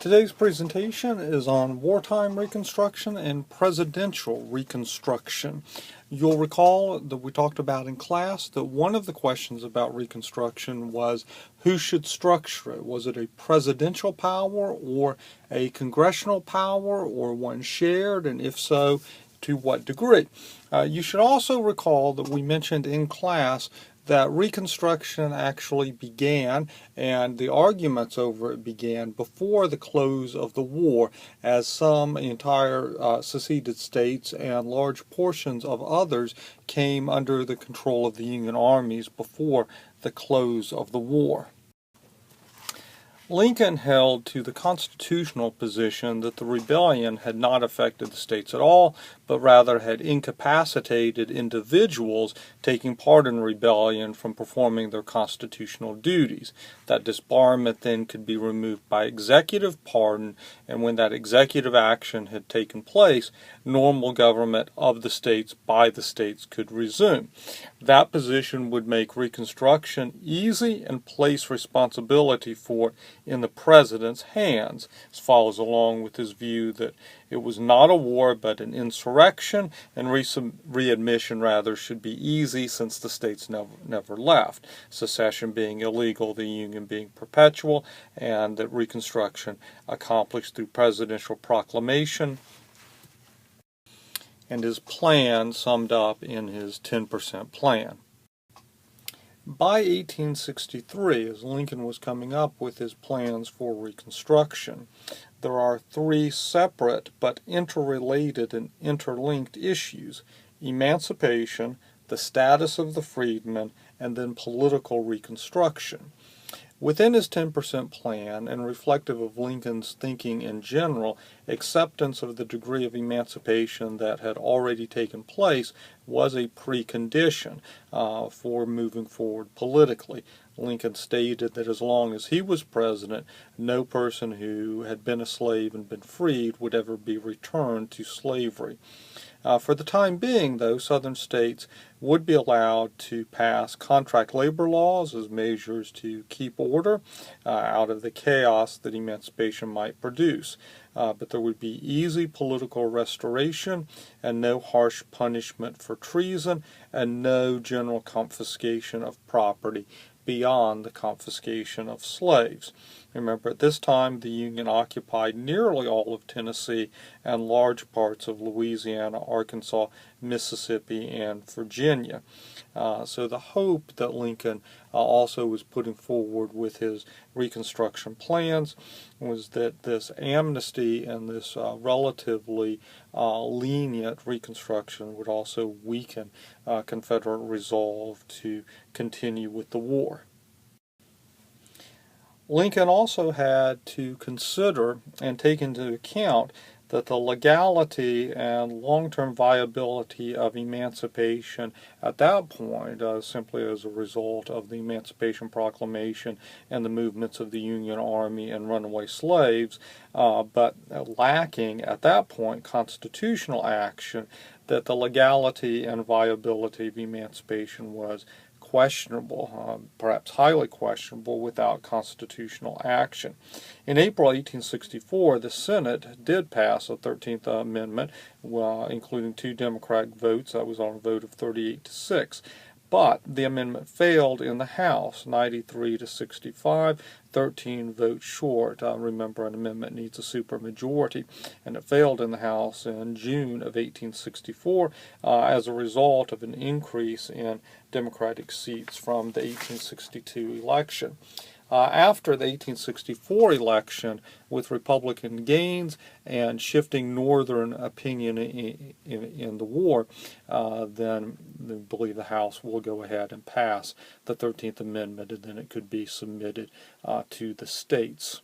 Today's presentation is on wartime Reconstruction and presidential Reconstruction. You'll recall that we talked about in class that one of the questions about Reconstruction was who should structure it. Was it a presidential power or a congressional power or one shared, and if so, to what degree? You should also recall that we mentioned in class that Reconstruction actually began, and the arguments over it began before the close of the war, as some entire seceded states and large portions of others came under the control of the Union armies before the close of the war. Lincoln held to the constitutional position that the rebellion had not affected the states at all, but rather had incapacitated individuals taking part in rebellion from performing their constitutional duties. That disbarment then could be removed by executive pardon, and when that executive action had taken place, normal government of the states by the states could resume. That position would make Reconstruction easy and place responsibility for it in the president's hands. This follows along with his view that it was not a war but an insurrection, and readmission rather should be easy since the states never left, secession being illegal, the Union being perpetual, and that Reconstruction accomplished through presidential proclamation and his plan summed up in his 10% plan. By 1863, as Lincoln was coming up with his plans for Reconstruction, there are three separate but interrelated and interlinked issues: emancipation, the status of the freedmen, and then political reconstruction. Within his 10% plan, and reflective of Lincoln's thinking in general, acceptance of the degree of emancipation that had already taken place was a precondition for moving forward politically. Lincoln stated that as long as he was president, no person who had been a slave and been freed would ever be returned to slavery. For the time being, though, Southern states would be allowed to pass contract labor laws as measures to keep order out of the chaos that emancipation might produce. But there would be easy political restoration and no harsh punishment for treason and no general confiscation of property beyond the confiscation of slaves. Remember, at this time, the Union occupied nearly all of Tennessee and large parts of Louisiana, Arkansas, Mississippi, and Virginia. So the hope that Lincoln also was putting forward with his Reconstruction plans was that this amnesty and this relatively lenient Reconstruction would also weaken Confederate resolve to continue with the war. Lincoln also had to consider and take into account that the legality and long-term viability of emancipation at that point, simply as a result of the Emancipation Proclamation and the movements of the Union Army and runaway slaves, but lacking at that point constitutional action, that the legality and viability of emancipation was questionable, perhaps highly questionable, without constitutional action. In April 1864, the Senate did pass a 13th Amendment, including 2 Democratic votes. That was on a vote of 38 to 6. But the amendment failed in the House, 93 to 65, 13 votes short. Remember, an amendment needs a supermajority, and it failed in the House in June of 1864 as a result of an increase in Democratic seats from the 1862 election. After the 1864 election, with Republican gains and shifting Northern opinion in the war, then I believe the House will go ahead and pass the 13th Amendment, and then it could be submitted to the states.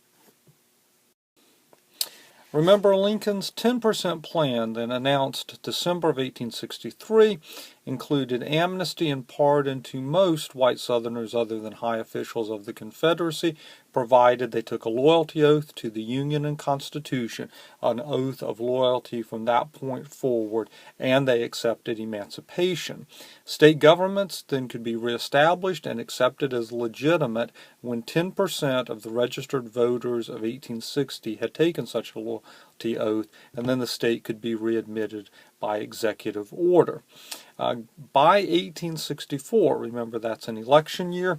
Remember, Lincoln's 10% plan, then announced December of 1863, included amnesty and pardon to most white Southerners other than high officials of the Confederacy, provided they took a loyalty oath to the Union and Constitution, an oath of loyalty from that point forward, and they accepted emancipation. State governments then could be reestablished and accepted as legitimate when 10% of the registered voters of 1860 had taken such a loyalty oath, and then the state could be readmitted by executive order. By 1864, remember that's an election year,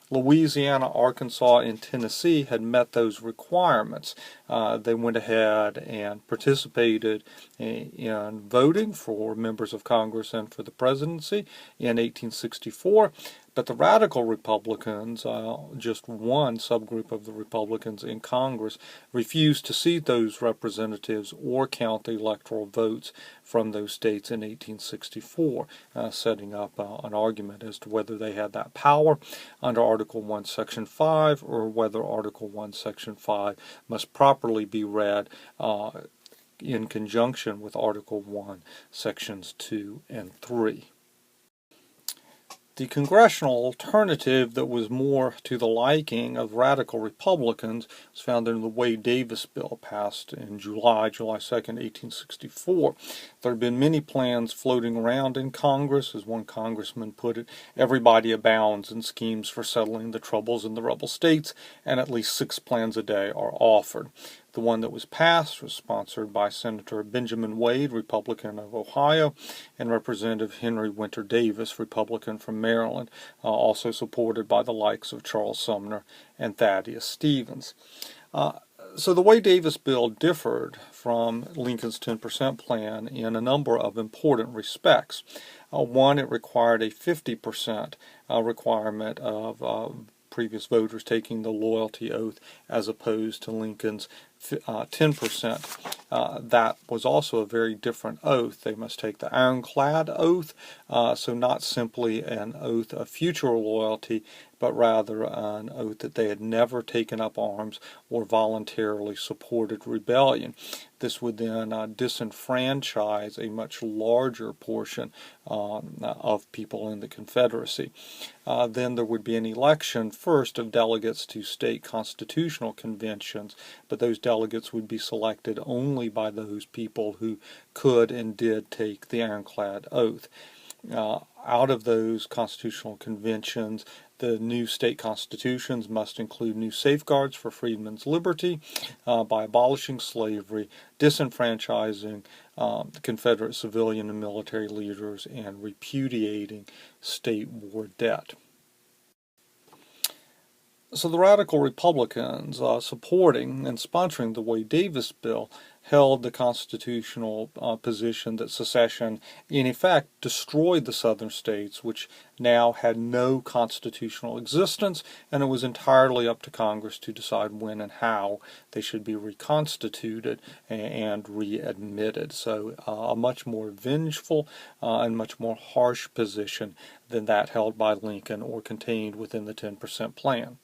Louisiana, Arkansas, and Tennessee had met those requirements. They went ahead and participated in voting for members of Congress and for the presidency in 1864. But the radical Republicans, just one subgroup of the Republicans in Congress, refused to seat those representatives or count the electoral votes from those states in 1864, setting up an argument as to whether they had that power under Article 1, Section 5, or whether Article 1, Section 5 must properly be read in conjunction with Article 1, Sections 2 and 3. The congressional alternative that was more to the liking of radical Republicans was found in the Wade-Davis bill passed in July 2nd, 1864. There had been many plans floating around in Congress. As one congressman put it, everybody abounds in schemes for settling the troubles in the rebel states, and at least 6 plans a day are offered. The one that was passed was sponsored by Senator Benjamin Wade, Republican of Ohio, and Representative Henry Winter Davis, Republican from Maryland, also supported by the likes of Charles Sumner and Thaddeus Stevens. So the Wade-Davis bill differed from Lincoln's 10% plan in a number of important respects. One, it required a 50% requirement of previous voters taking the loyalty oath as opposed to Lincoln's 10%. That was also a very different oath. They must take the ironclad oath, so not simply an oath of future loyalty, but rather an oath that they had never taken up arms or voluntarily supported rebellion. This would then disenfranchise a much larger portion of people in the Confederacy. Then there would be an election first of delegates to state constitutional conventions, but those delegates would be selected only by those people who could and did take the ironclad oath. Out of those constitutional conventions, the new state constitutions must include new safeguards for freedmen's liberty by abolishing slavery, disenfranchising the Confederate civilian and military leaders, and repudiating state war debt. So the radical Republicans supporting and sponsoring the Wade-Davis bill held the constitutional position that secession, in effect, destroyed the southern states, which now had no constitutional existence, and it was entirely up to Congress to decide when and how they should be reconstituted and readmitted. So a much more vengeful and much more harsh position than that held by Lincoln or contained within the 10% plan.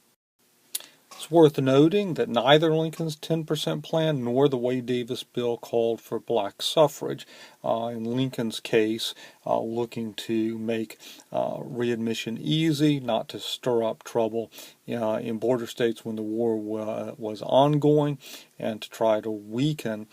It's worth noting that neither Lincoln's 10% plan nor the Wade-Davis bill called for black suffrage. In Lincoln's case, looking to make readmission easy, not to stir up trouble in border states when the war was ongoing, and to try to weaken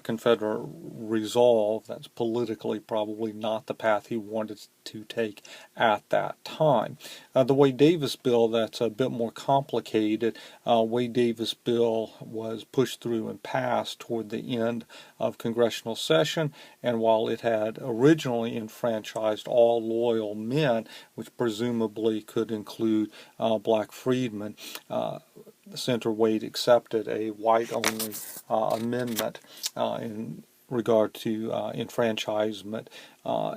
Confederate resolve. That's politically probably not the path he wanted to take at that time. The Wade-Davis bill, that's a bit more complicated. Wade-Davis bill was pushed through and passed toward the end of congressional session, and while it had originally enfranchised all loyal men, which presumably could include black freedmen, Senator Wade accepted a white-only amendment in regard to enfranchisement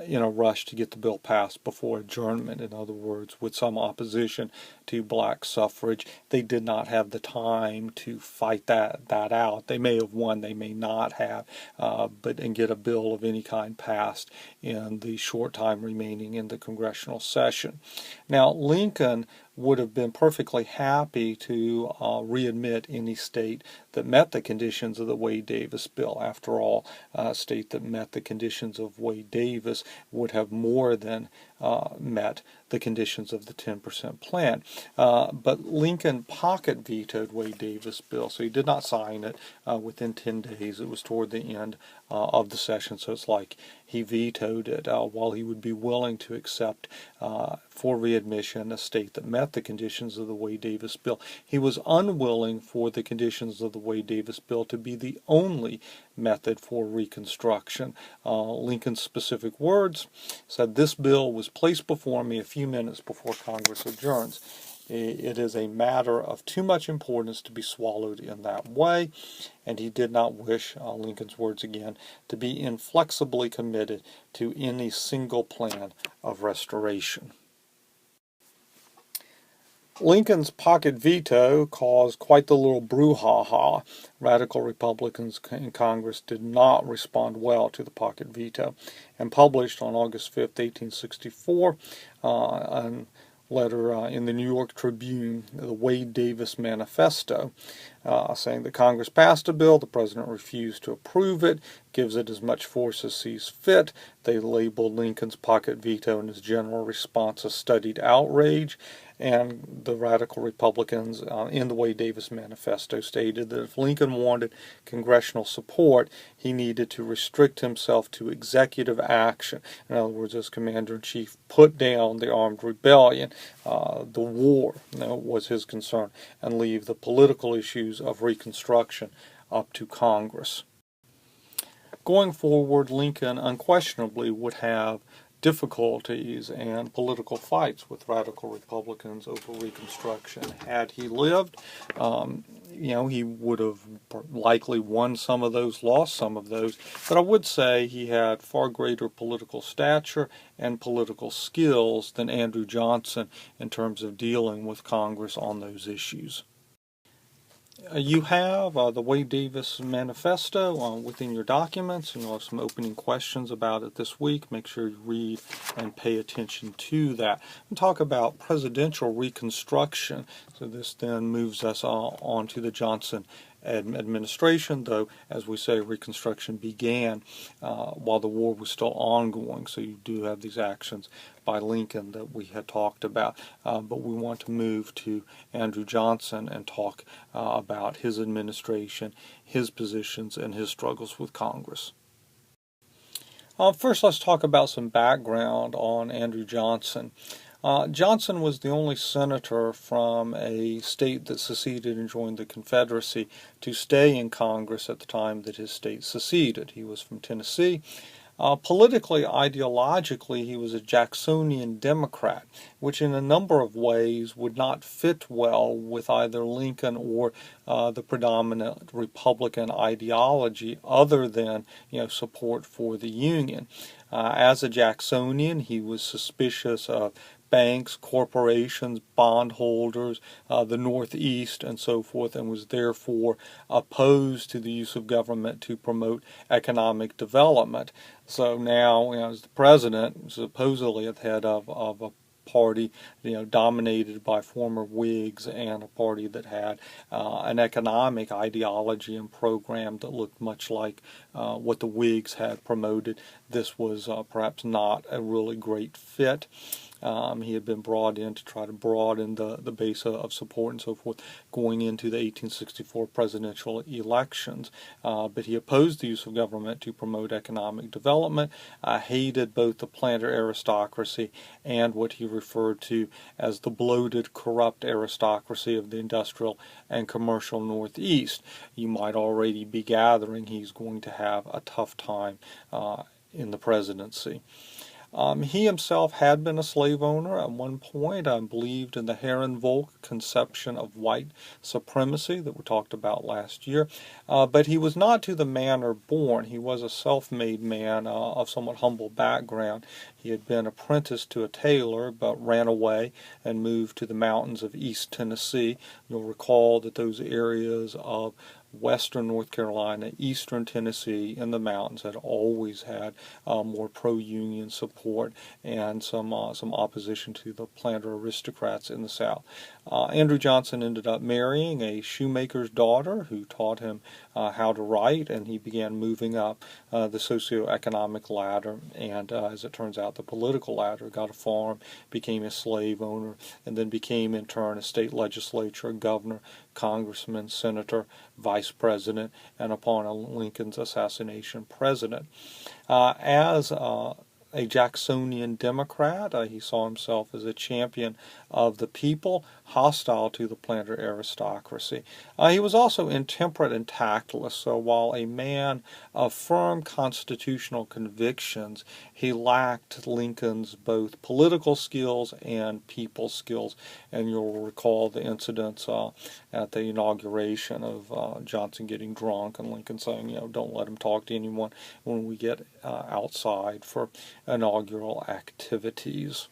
in a rush to get the bill passed before adjournment. In other words, with some opposition to black suffrage, they did not have the time to fight that out. They may have won, they may not have, and get a bill of any kind passed in the short time remaining in the congressional session. Now, Lincoln would have been perfectly happy to readmit any state that met the conditions of the Wade-Davis bill. After all, a state that met the conditions of Wade-Davis would have more than met the conditions of the 10% plan. But Lincoln pocket vetoed Wade Davis' bill, so he did not sign it within 10 days. It was toward the end of the session, so it's like he vetoed it while he would be willing to accept for readmission a state that met the conditions of the Wade Davis bill. He was unwilling for the conditions of the Wade Davis bill to be the only method for Reconstruction. Lincoln's specific words said, "This bill was placed before me a few minutes before Congress adjourns. It is a matter of too much importance to be swallowed in that way," and he did not wish, Lincoln's words again, to be inflexibly committed to any single plan of restoration. Lincoln's pocket veto caused quite the little brouhaha. Radical Republicans in Congress did not respond well to the pocket veto, and published on August 5th, 1864, a letter in the New York Tribune, the Wade Davis Manifesto, saying that Congress passed a bill, the president refused to approve it, gives it as much force as sees fit. They labeled Lincoln's pocket veto and his general response a studied outrage. And the radical Republicans in the Wade Davis Manifesto stated that if Lincoln wanted congressional support, he needed to restrict himself to executive action. In other words, as commander-in-chief, put down the armed rebellion, the war, was his concern, and leave the political issues of Reconstruction up to Congress. Going forward, Lincoln unquestionably would have difficulties and political fights with radical Republicans over Reconstruction. Had he lived, he would have likely won some of those, lost some of those, but I would say he had far greater political stature and political skills than Andrew Johnson in terms of dealing with Congress on those issues. You have the Wade Davis Manifesto within your documents, and you'll have some opening questions about it this week. Make sure you read and pay attention to that. And talk about presidential reconstruction. So this then moves us on to the Johnson administration, though, as we say, Reconstruction began while the war was still ongoing. So you do have these actions by Lincoln that we had talked about. But we want to move to Andrew Johnson and talk about his administration, his positions, and his struggles with Congress. First, let's talk about some background on Andrew Johnson. Johnson was the only senator from a state that seceded and joined the Confederacy to stay in Congress at the time that his state seceded. He was from Tennessee. Politically, ideologically, he was a Jacksonian Democrat, which in a number of ways would not fit well with either Lincoln or the predominant Republican ideology other than support for the Union. As a Jacksonian, he was suspicious of banks, corporations, bondholders, the Northeast, and so forth, and was therefore opposed to the use of government to promote economic development. So now, as the president, supposedly at the head of a party, dominated by former Whigs, and a party that had an economic ideology and program that looked much like what the Whigs had promoted. This was perhaps not a really great fit. He had been brought in to try to broaden the base of support and so forth going into the 1864 presidential elections. But he opposed the use of government to promote economic development, hated both the planter aristocracy and what he referred to as the bloated, corrupt aristocracy of the industrial and commercial Northeast. You might already be gathering he's going to have a tough time in the presidency. He himself had been a slave owner at one point, believed in the Herrenvolk conception of white supremacy that we talked about last year, but he was not to the manner born. He was a self-made man of somewhat humble background. He had been apprenticed to a tailor, but ran away and moved to the mountains of East Tennessee. You'll recall that those areas of western North Carolina, eastern Tennessee, and the mountains had always had more pro-union support and some opposition to the planter aristocrats in the South. Andrew Johnson ended up marrying a shoemaker's daughter who taught him how to write, and he began moving up the socioeconomic ladder, and as it turns out, the political ladder. Got a farm, became a slave owner, and then became in turn a state legislature, governor, congressman, senator, vice president, and upon Lincoln's assassination, president. As a Jacksonian Democrat, he saw himself as a champion of the people, hostile to the planter aristocracy. He was also intemperate and tactless, so while a man of firm constitutional convictions, he lacked Lincoln's both political skills and people skills. And you'll recall the incidents at the inauguration of Johnson getting drunk and Lincoln saying, don't let him talk to anyone when we get outside for inaugural activities.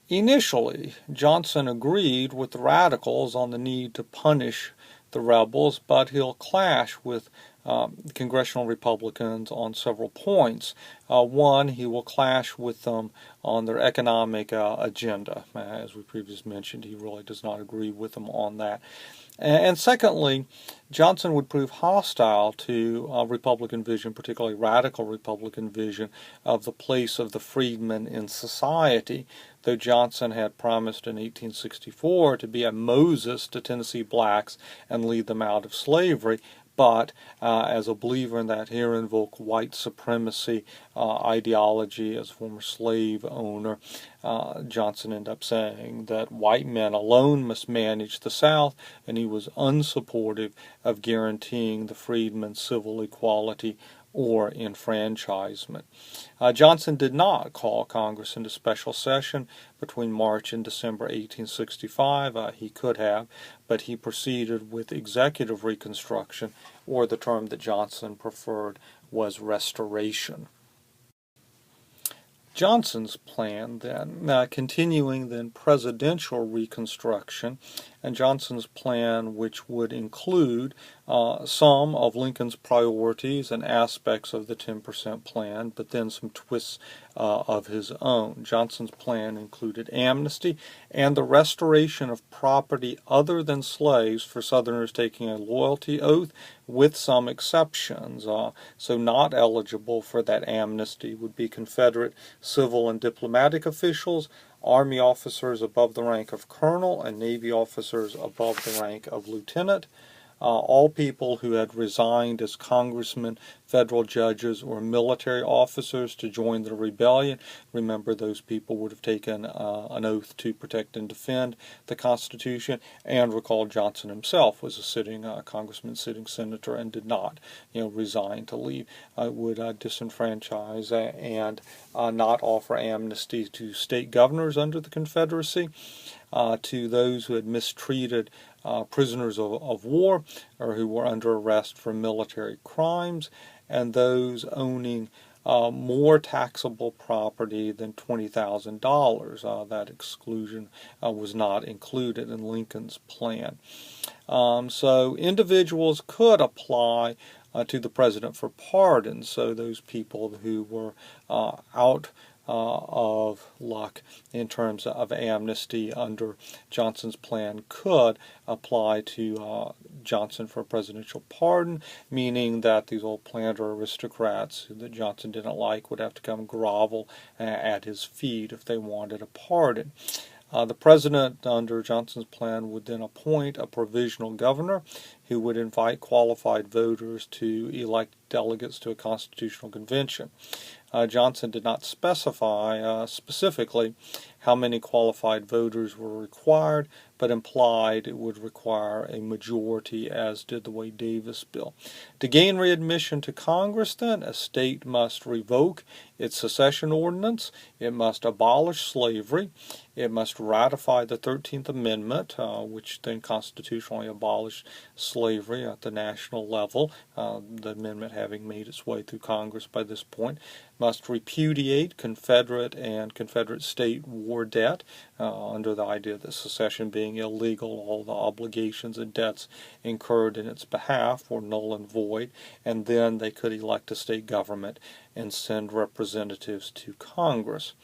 Initially, Johnson agreed with the radicals on the need to punish the rebels, but he'll clash with congressional Republicans on several points. One, he will clash with them on their economic agenda. As we previously mentioned, he really does not agree with them on that. And secondly, Johnson would prove hostile to Republican vision, particularly radical Republican vision, of the place of the freedmen in society. Though Johnson had promised in 1864 to be a Moses to Tennessee blacks and lead them out of slavery, but as a believer in that here invoke white supremacy ideology as a former slave owner, Johnson ended up saying that white men alone must manage the South, and he was unsupportive of guaranteeing the freedmen civil equality or enfranchisement. Johnson did not call Congress into special session between March and December 1865. He could have, but he proceeded with executive reconstruction, or the term that Johnson preferred was restoration. Johnson's plan then, continuing then presidential reconstruction, and Johnson's plan, which would include some of Lincoln's priorities and aspects of the 10% plan, but then some twists of his own. Johnson's plan included amnesty and the restoration of property other than slaves for Southerners taking a loyalty oath, with some exceptions. So not eligible for that amnesty would be Confederate civil and diplomatic officials, Army officers above the rank of colonel, and Navy officers above the rank of lieutenant. All people who had resigned as congressmen, federal judges, or military officers to join the rebellion. Remember, those people would have taken an oath to protect and defend the Constitution. And recall, Johnson himself was a sitting congressman, sitting senator, and did not, resign to leave. Would disenfranchise and not offer amnesty to state governors under the Confederacy, to those who had mistreated prisoners of war or who were under arrest for military crimes, and those owning more taxable property than $20,000. That exclusion was not included in Lincoln's plan. So individuals could apply to the president for pardons. So those people who were out of luck in terms of amnesty under Johnson's plan could apply to Johnson for a presidential pardon, meaning that these old planter aristocrats that Johnson didn't like would have to come grovel at his feet if they wanted a pardon. The president under Johnson's plan would then appoint a provisional governor who would invite qualified voters to elect delegates to a constitutional convention. Johnson did not specify specifically how many qualified voters were required, but implied it would require a majority, as did the Wade Davis bill. To gain readmission to Congress, then, a state must revoke its secession ordinance, it must abolish slavery, it must ratify the 13th Amendment, which then constitutionally abolished slavery at the national level. The amendment having made its way through Congress by this point, must repudiate Confederate and Confederate state war debt under the idea that secession being illegal, all the obligations and debts incurred in its behalf were null and void, and then they could elect a state government and send representatives to Congress.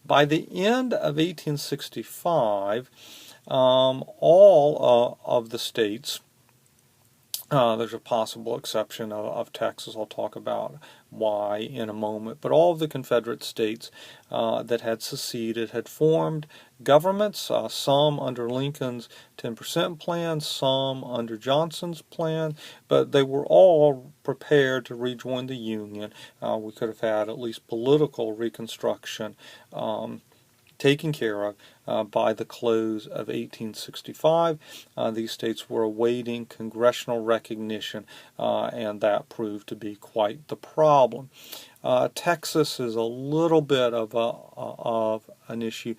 By the end of 1865, all of the states, there's a possible exception of Texas, I'll talk about why in a moment, but all of the Confederate states that had seceded had formed governments, some under Lincoln's 10% plan, some under Johnson's plan, but they were all prepared to rejoin the Union. We could have had at least political Reconstruction taken care of by the close of 1865. These states were awaiting congressional recognition, and that proved to be quite the problem. Texas is a little bit of an issue.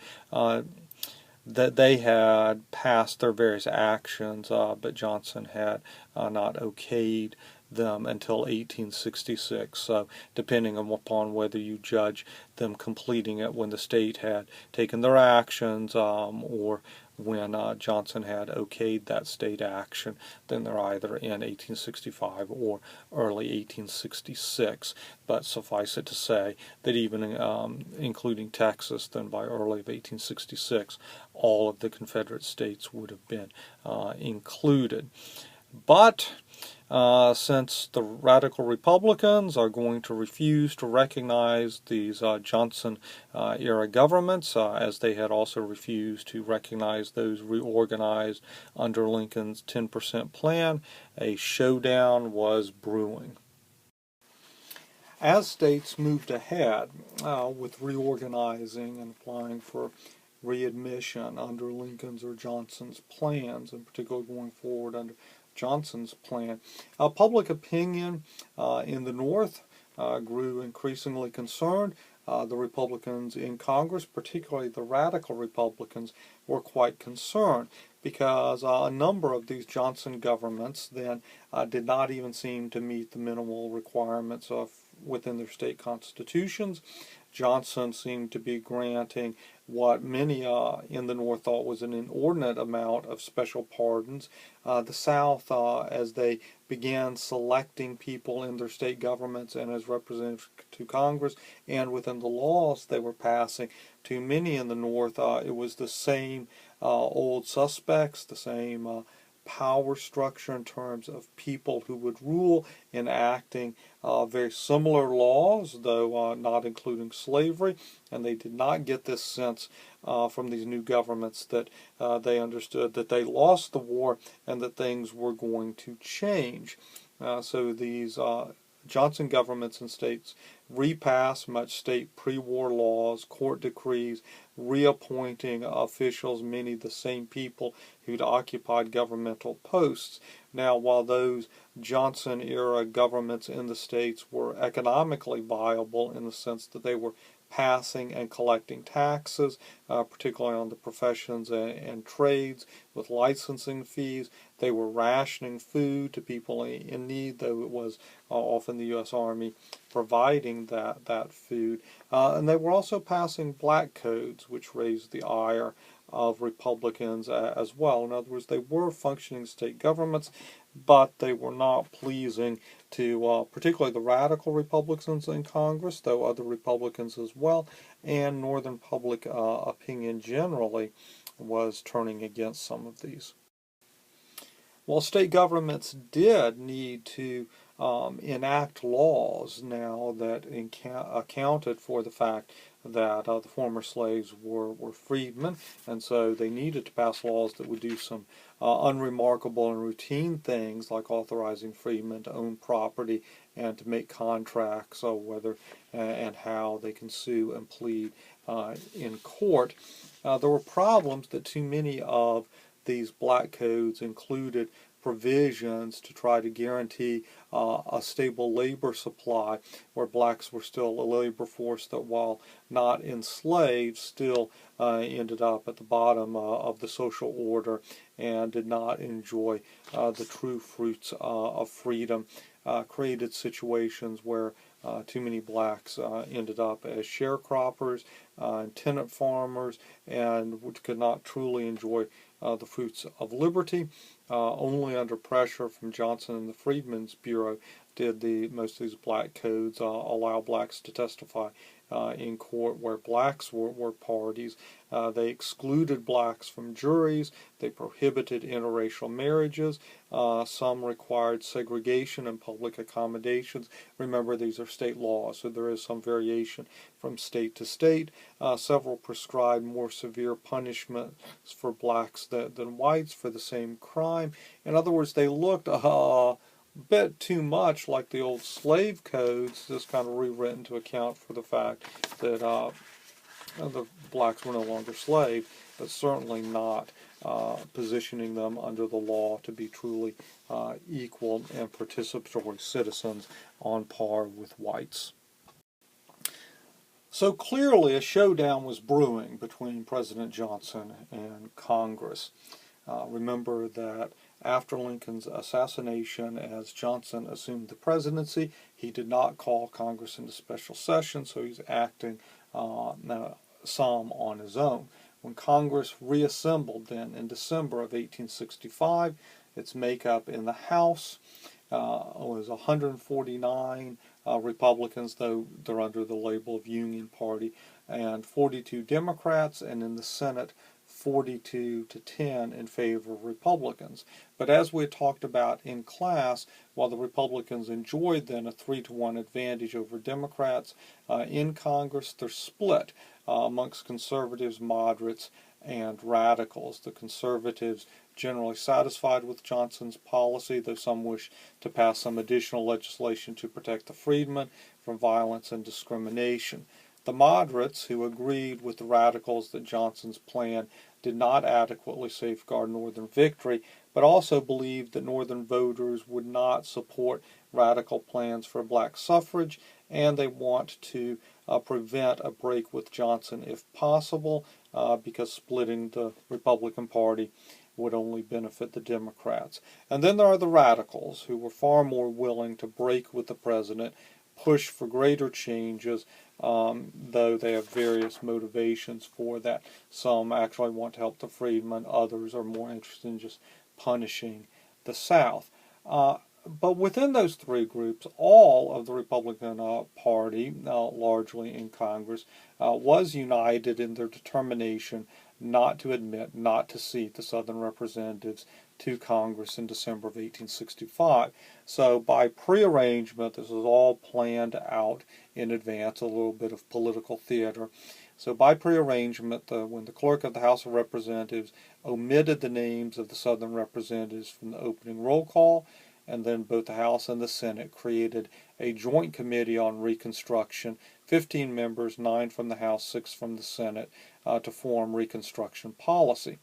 That they had passed their various actions, but Johnson had not okayed them until 1866. So depending upon whether you judge them completing it when the state had taken their actions or when Johnson had okayed that state action, then they're either in 1865 or early 1866. But suffice it to say that even including Texas, then by early of 1866, all of the Confederate states would have been included. But since the radical Republicans are going to refuse to recognize these Johnson-era governments, as they had also refused to recognize those reorganized under Lincoln's 10% plan, a showdown was brewing. As states moved ahead with reorganizing and applying for readmission under Lincoln's or Johnson's plans, in particular going forward under Johnson's plan, public opinion in the North grew increasingly concerned. The Republicans in Congress, particularly the radical Republicans, were quite concerned because a number of these Johnson governments then did not even seem to meet the minimal requirements within their state constitutions. Johnson seemed to be granting what many in the North thought was an inordinate amount of special pardons. The South, as they began selecting people in their state governments and as representatives to Congress and within the laws they were passing, to many in the North, it was the same old suspects, the same power structure in terms of people who would rule, enacting very similar laws, though not including slavery, and they did not get this sense from these new governments that they understood that they lost the war and that things were going to change. So these Johnson governments and states repassed much state pre-war laws, court decrees, reappointing officials, many of the same people who'd occupied governmental posts. Now, while those Johnson-era governments in the states were economically viable in the sense that they were passing and collecting taxes, particularly on the professions and trades with licensing fees. They were rationing food to people in need, though it was often the U.S. Army providing that food. And they were also passing black codes, which raised the ire of Republicans as well. In other words, they were functioning state governments, but they were not pleasing to particularly the radical Republicans in Congress, though other Republicans as well, and Northern public opinion generally was turning against some of these. While state governments did need to enact laws now that accounted for the fact that the former slaves were freedmen, and so they needed to pass laws that would do some unremarkable and routine things like authorizing freedmen to own property and to make contracts, whether and how they can sue and plead in court. There were problems that too many of these black codes included provisions to try to guarantee a stable labor supply, where blacks were still a labor force that, while not enslaved, still ended up at the bottom of the social order and did not enjoy the true fruits of freedom. Created situations where too many blacks ended up as sharecroppers and tenant farmers, and which could not truly enjoy the fruits of liberty. Only under pressure from Johnson and the Freedmen's Bureau did most of these black codes allow blacks to testify in court where blacks were parties. They excluded blacks from juries. They prohibited interracial marriages. Some required segregation and public accommodations. Remember, these are state laws, so there is some variation from state to state. Several prescribed more severe punishments for blacks than whites for the same crime. In other words, they looked bit too much like the old slave codes, just kind of rewritten to account for the fact that the blacks were no longer slaves, but certainly not positioning them under the law to be truly equal and participatory citizens on par with whites. So clearly a showdown was brewing between President Johnson and Congress. Remember that after Lincoln's assassination, as Johnson assumed the presidency, he did not call Congress into special session, so he's acting some on his own. When Congress reassembled then in December of 1865, its makeup in the House was 149 Republicans, though they're under the label of Union Party, and 42 Democrats, and in the Senate 42 to 10 in favor of Republicans. But as we had talked about in class, while the Republicans enjoyed then a 3-to-1 advantage over Democrats in Congress, they're split amongst conservatives, moderates, and radicals. The conservatives generally satisfied with Johnson's policy, though some wish to pass some additional legislation to protect the freedmen from violence and discrimination. The moderates, who agreed with the radicals that Johnson's plan did not adequately safeguard Northern victory, but also believed that Northern voters would not support radical plans for black suffrage, and they want to prevent a break with Johnson if possible, because splitting the Republican Party would only benefit the Democrats. And then there are the radicals, who were far more willing to break with the president, push for greater changes, though they have various motivations for that. Some actually want to help the freedmen, others are more interested in just punishing the South. But within those three groups, all of the Republican Party, largely in Congress, was united in their determination not to admit, not to seat the Southern representatives to Congress in December of 1865. So by prearrangement, this was all planned out in advance, a little bit of political theater. So by prearrangement, when the clerk of the House of Representatives omitted the names of the Southern representatives from the opening roll call, and then both the House and the Senate created a joint committee on Reconstruction, 15 members, 9 from the House, 6 from the Senate, to form Reconstruction policy.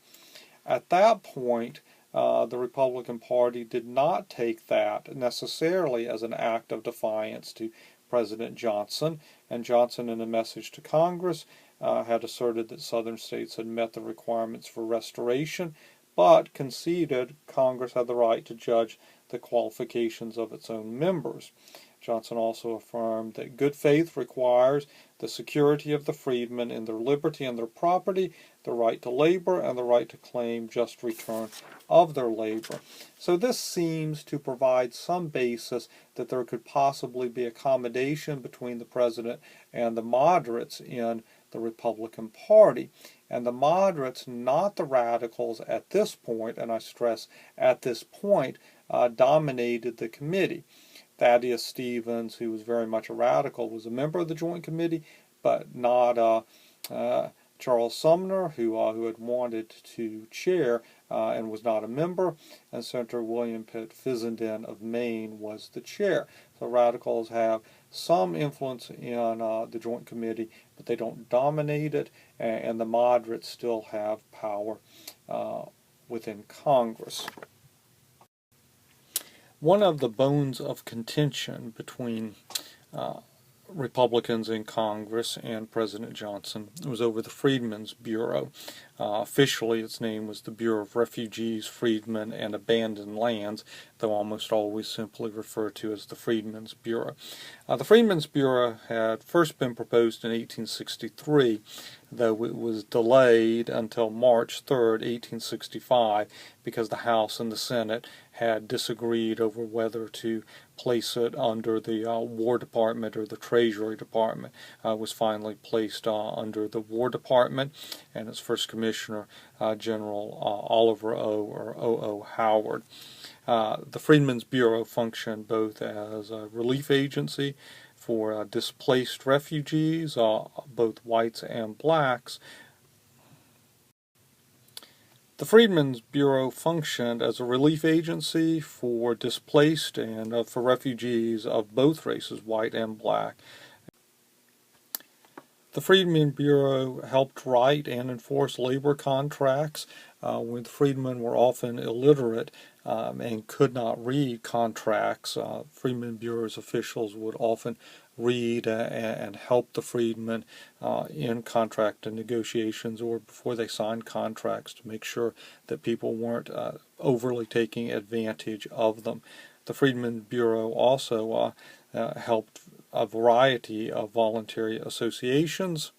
At that point, the Republican Party did not take that necessarily as an act of defiance to President Johnson, and Johnson, in a message to Congress, had asserted that Southern states had met the requirements for restoration, but conceded Congress had the right to judge the qualifications of its own members. Johnson also affirmed that good faith requires the security of the freedmen in their liberty and their property, the right to labor, and the right to claim just return of their labor. So this seems to provide some basis that there could possibly be accommodation between the president and the moderates in the Republican Party. And the moderates, not the radicals at this point, and I stress at this point, dominated the committee. Thaddeus Stevens, who was very much a radical, was a member of the Joint Committee, but not Charles Sumner, who had wanted to chair and was not a member, and Senator William Pitt Fissenden of Maine was the chair. So radicals have some influence in the Joint Committee, but they don't dominate it, and the moderates still have power within Congress. One of the bones of contention between Republicans in Congress and President Johnson was over the Freedmen's Bureau. Officially, its name was the Bureau of Refugees, Freedmen, and Abandoned Lands, though almost always simply referred to as the Freedmen's Bureau. The Freedmen's Bureau had first been proposed in 1863, though it was delayed until March 3rd, 1865, because the House and the Senate had disagreed over whether to place it under the War Department or the Treasury Department. Was finally placed under the War Department, and its first commissioner, General Oliver O. or O.O. Howard. The Freedmen's Bureau functioned both as a relief agency for displaced refugees, both whites and blacks. The Freedmen's Bureau functioned as a relief agency for displaced and for refugees of both races, white and black. The Freedmen's Bureau helped write and enforce labor contracts when the freedmen were often illiterate and could not read contracts. Freedmen's Bureau's officials would often read and help the freedmen in contract negotiations or before they signed contracts to make sure that people weren't overly taking advantage of them. The Freedmen's Bureau also helped a variety of voluntary associations,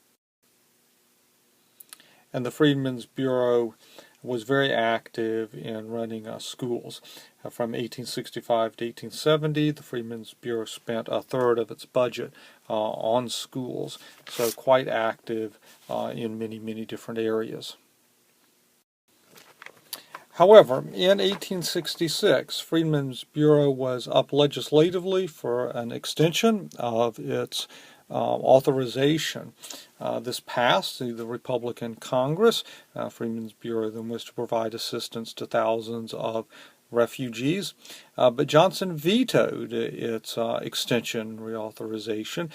and the Freedmen's Bureau was very active in running schools. From 1865 to 1870, the Freedmen's Bureau spent a third of its budget on schools, so quite active in many, many different areas. However, in 1866, Freedmen's Bureau was up legislatively for an extension of its authorization. This passed through the Republican Congress. Freedmen's Bureau then was to provide assistance to thousands of refugees, but Johnson vetoed its extension reauthorization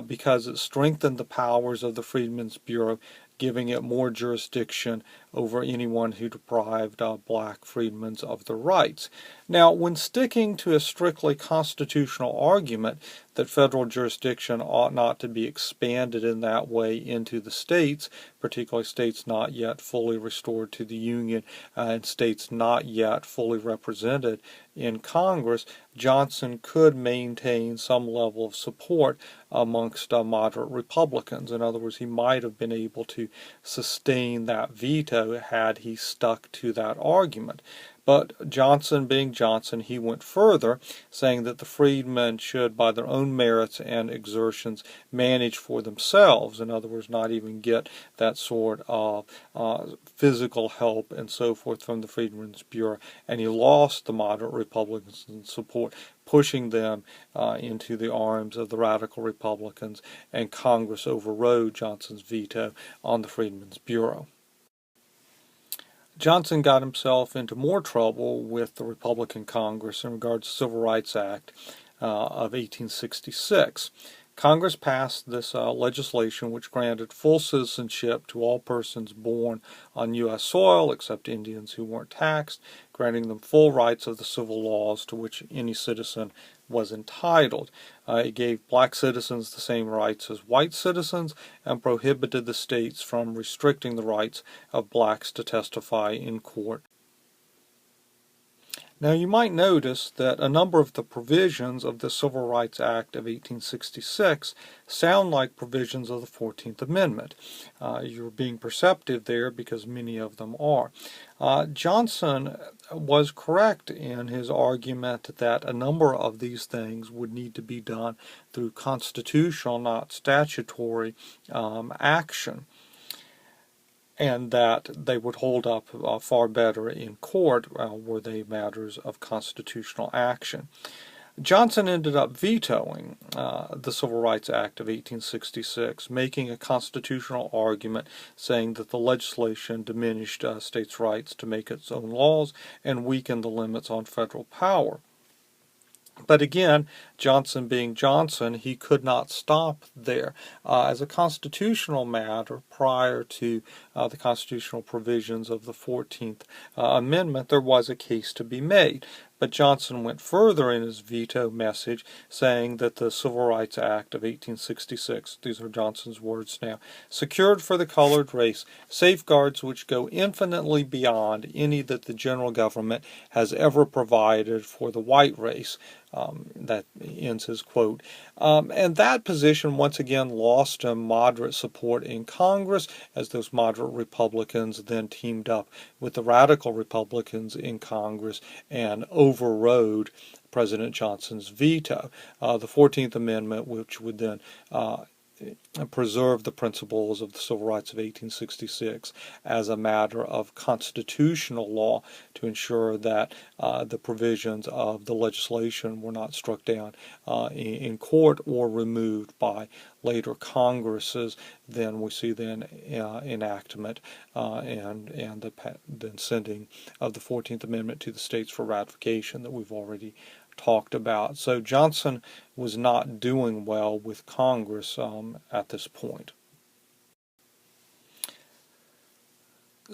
because it strengthened the powers of the Freedmen's Bureau, giving it more jurisdiction over anyone who deprived black freedmen of their rights. Now, when sticking to a strictly constitutional argument that federal jurisdiction ought not to be expanded in that way into the states, particularly states not yet fully restored to the Union and states not yet fully represented in Congress, Johnson could maintain some level of support amongst moderate Republicans. In other words, he might have been able to sustain that veto had he stuck to that argument. But Johnson, being Johnson, he went further, saying that the freedmen should, by their own merits and exertions, manage for themselves. In other words, not even get that sort of physical help and so forth from the Freedmen's Bureau. And he lost the moderate Republicans in support, pushing them into the arms of the radical Republicans, and Congress overrode Johnson's veto on the Freedmen's Bureau. Johnson got himself into more trouble with the Republican Congress in regards to the Civil Rights Act of 1866. Congress passed this legislation which granted full citizenship to all persons born on U.S. soil except Indians who weren't taxed, granting them full rights of the civil laws to which any citizen was entitled. It gave black citizens the same rights as white citizens and prohibited the states from restricting the rights of blacks to testify in court. Now, you might notice that a number of the provisions of the Civil Rights Act of 1866 sound like provisions of the 14th Amendment. You're being perceptive there because many of them are. Johnson was correct in his argument that a number of these things would need to be done through constitutional, not statutory action, and that they would hold up far better in court were they matters of constitutional action. Johnson ended up vetoing the Civil Rights Act of 1866, making a constitutional argument saying that the legislation diminished states' rights to make its own laws and weakened the limits on federal power. But again, Johnson being Johnson, he could not stop there. As a constitutional matter, prior to the constitutional provisions of the 14th Amendment, there was a case to be made. But Johnson went further in his veto message, saying that the Civil Rights Act of 1866, these are Johnson's words now, secured for the colored race safeguards which go infinitely beyond any that the general government has ever provided for the white race. That ends his quote. And that position once again lost him moderate support in Congress, as those moderate Republicans then teamed up with the radical Republicans in Congress and overrode President Johnson's veto. The 14th Amendment, which would then preserve the principles of the Civil Rights of 1866 as a matter of constitutional law to ensure that the provisions of the legislation were not struck down in court or removed by later Congresses. Then we see then enactment and the then sending of the 14th Amendment to the states for ratification that we've already talked about. So Johnson was not doing well with Congress at this point.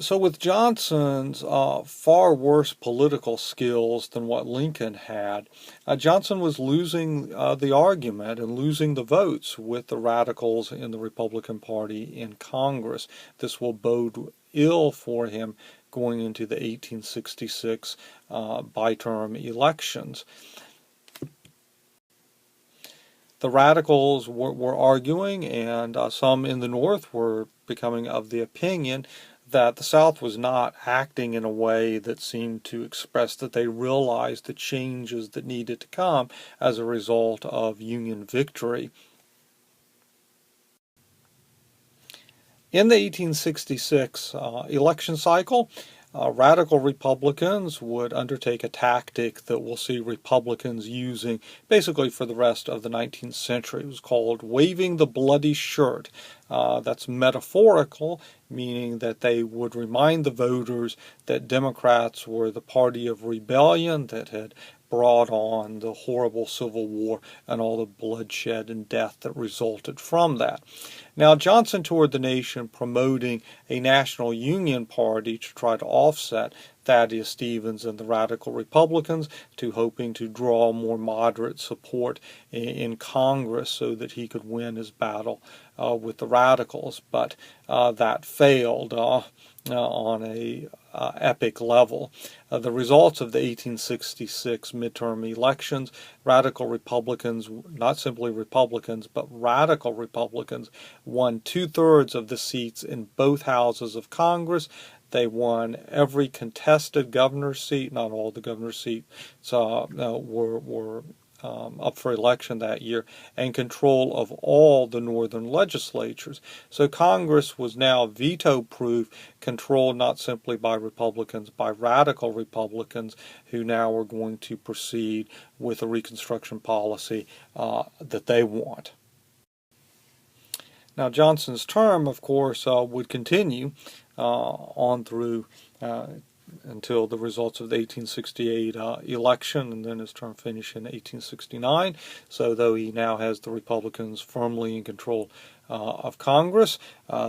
So with Johnson's far worse political skills than what Lincoln had, Johnson was losing the argument and losing the votes with the radicals in the Republican Party in Congress. This will bode ill for him going into the 1866 bi-term elections. The radicals were arguing, and some in the North were becoming of the opinion that the South was not acting in a way that seemed to express that they realized the changes that needed to come as a result of Union victory. In the 1866 election cycle, radical Republicans would undertake a tactic that we'll see Republicans using basically for the rest of the 19th century. It was called waving the bloody shirt. That's metaphorical, meaning that they would remind the voters that Democrats were the party of rebellion that had brought on the horrible Civil War and all the bloodshed and death that resulted from that. Now, Johnson toured the nation promoting a national Union party to try to offset Thaddeus Stevens and the radical Republicans, to hoping to draw more moderate support in Congress so that he could win his battle with the radicals. But that failed on a epic level. The results of the 1866 midterm elections, radical Republicans, not simply Republicans, but radical Republicans, won 2/3 of the seats in both houses of Congress. They won every contested governor's seat. Not all the governor's seats were up for election that year, and control of all the northern legislatures. So Congress was now veto-proof, controlled not simply by Republicans, by radical Republicans who now were going to proceed with a Reconstruction policy that they want. Now, Johnson's term, of course, would continue on through until the results of the 1868 election, and then his term finished in 1869. So though he now has the Republicans firmly in control of Congress,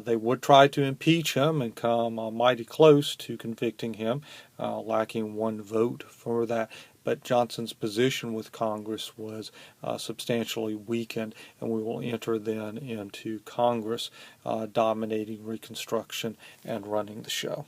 they would try to impeach him and come mighty close to convicting him, lacking one vote for that. But Johnson's position with Congress was substantially weakened, and we will enter then into Congress dominating Reconstruction and running the show.